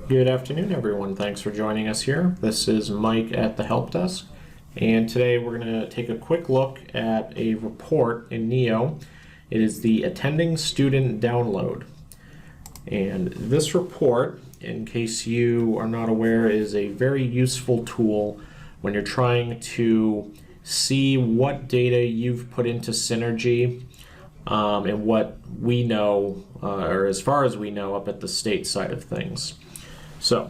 Good afternoon, everyone. Thanks for joining us here. This is Mike at the Help Desk, and today we're going to take a quick look at a report in NEO. It is the Attending Student Download. And this report, in case you are not aware, is a very useful tool when you're trying to see what data you've put into Synergy and what we know, or as far as we know, up at the state side of things. So,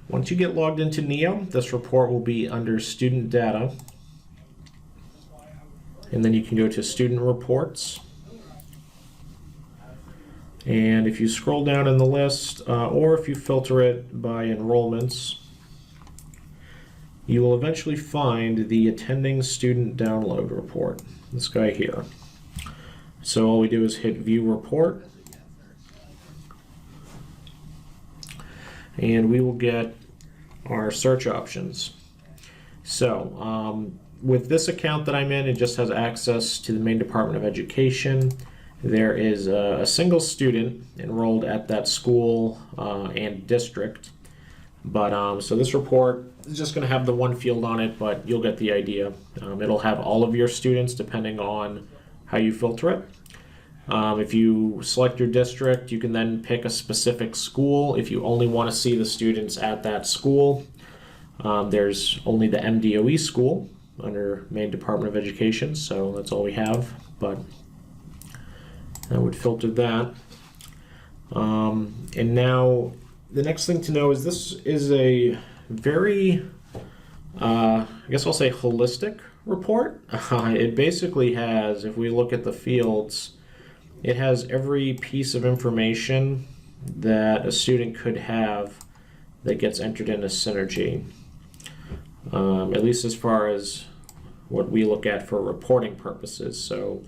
once you get logged into NEO, this report will be under Student Data, and then you can go to Student Reports. And if you scroll down in the list, or if you filter it by enrollments, you will eventually find the Attending Student Download report, this guy here. So all we do is hit View Report, and we will get our search options. So with this account that I'm in, it just has access to the Maine Department of Education. There is a single student enrolled at that school and district. But so this report is just going to have the one field on it, but you'll get the idea. It'll have all of your students depending on how you filter it. If you select your district, you can then pick a specific school. If you only want to see the students at that school, there's only the MDOE school under Maine Department of Education, so that's all we have, but I would filter that. And now the next thing to know is this is a very, I guess I'll say holistic report. It basically has, if we look at the fields, it has every piece of information that a student could have that gets entered into Synergy, at least as far as what we look at for reporting purposes. So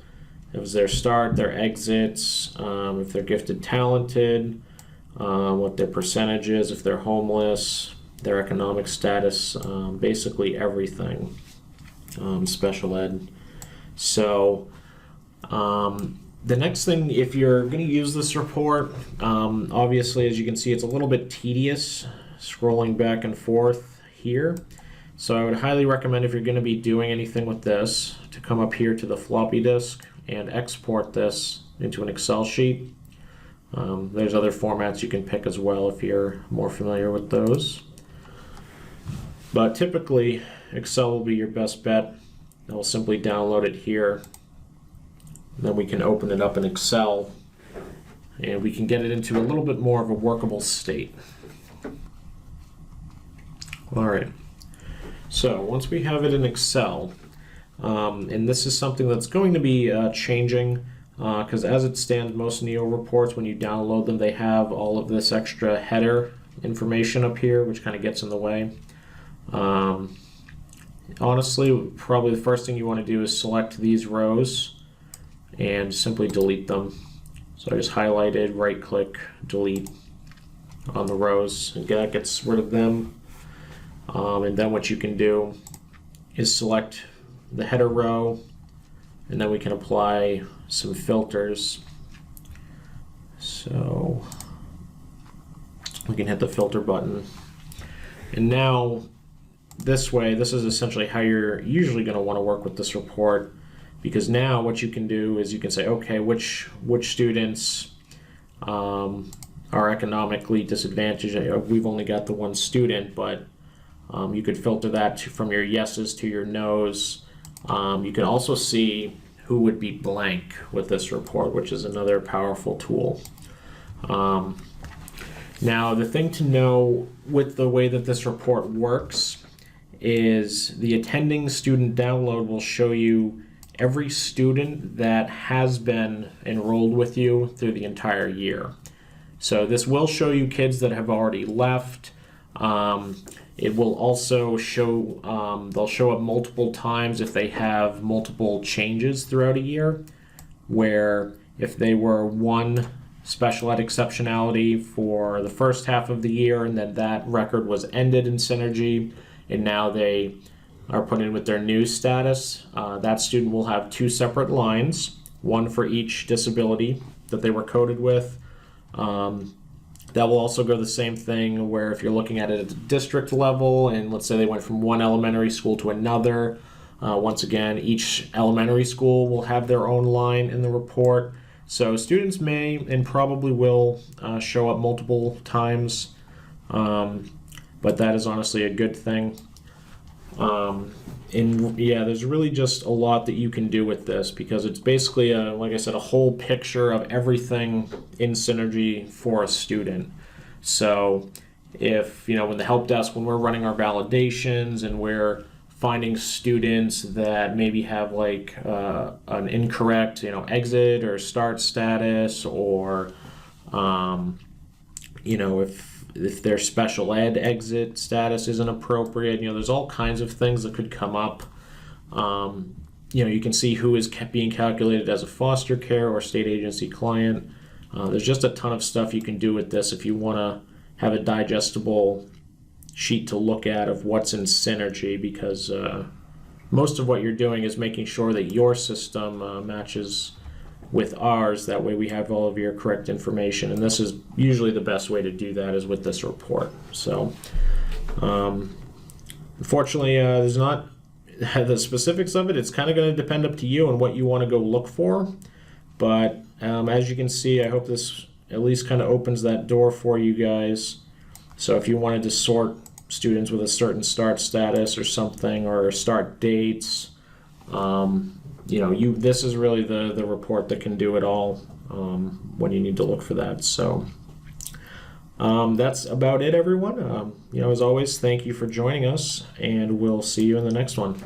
it was their start, their exits, if they're gifted talented, what their percentage is, if they're homeless, their economic status, basically everything, special ed. So the next thing, if you're going to use this report, obviously, as you can see, it's a little bit tedious scrolling back and forth here. So I would highly recommend, if you're going to be doing anything with this, to come up here to the floppy disk and export this into an Excel sheet. There's other formats you can pick as well if you're more familiar with those. But typically, Excel will be your best bet. I'll simply download it here. Then we can open it up in Excel and we can get it into a little bit more of a workable state. Alright, so once we have it in Excel, and this is something that's going to be changing, because as it stands, most NEO reports, when you download them, they have all of this extra header information up here, which kind of gets in the way. Honestly, probably the first thing you want to do is select these rows and simply delete them. So I just highlighted, right click, delete on the rows, and that gets rid of them. And then what you can do is select the header row, and then we can apply some filters. So we can hit the filter button, and now this way, this is essentially how you're usually going to want to work with this report. Because now what you can do is you can say, okay, which students are economically disadvantaged. We've only got the one student, but you could filter that from your yeses to your nos. You can also see who would be blank with this report, which is another powerful tool. Now, the thing to know with the way that this report works is the Attending Student Download will show you every student that has been enrolled with you through the entire year. So this will show you kids that have already left. It will also show, they'll show up multiple times if they have multiple changes throughout a year, where if they were one special ed exceptionality for the first half of the year and then that record was ended in Synergy and now they are put in with their new status, that student will have two separate lines, one for each disability that they were coded with. That will also go the same thing where if you're looking at it at the district level, and let's say they went from one elementary school to another, once again, each elementary school will have their own line in the report. So students may and probably will show up multiple times, but that is honestly a good thing. And yeah, there's really just a lot that you can do with this because it's basically, like I said, a whole picture of everything in Synergy for a student. So if, when the help desk, when we're running our validations and we're finding students that maybe have like an incorrect, exit or start status, or, if their special ed exit status isn't appropriate, there's all kinds of things that could come up. You can see who is being calculated as a foster care or state agency client. There's just a ton of stuff you can do with this if you want to have a digestible sheet to look at of what's in Synergy, because most of what you're doing is making sure that your system matches with ours. That way we have all of your correct information, and this is usually the best way to do that is with this report. So unfortunately there's not the specifics of it. It's kind of going to depend up to you and what you want to go look for, but as you can see, I hope this at least kind of opens that door for you guys. So if you wanted to sort students with a certain start status or something, or start dates, this is really the report that can do it all when you need to look for that. So that's about it, everyone. As always, thank you for joining us, and we'll see you in the next one.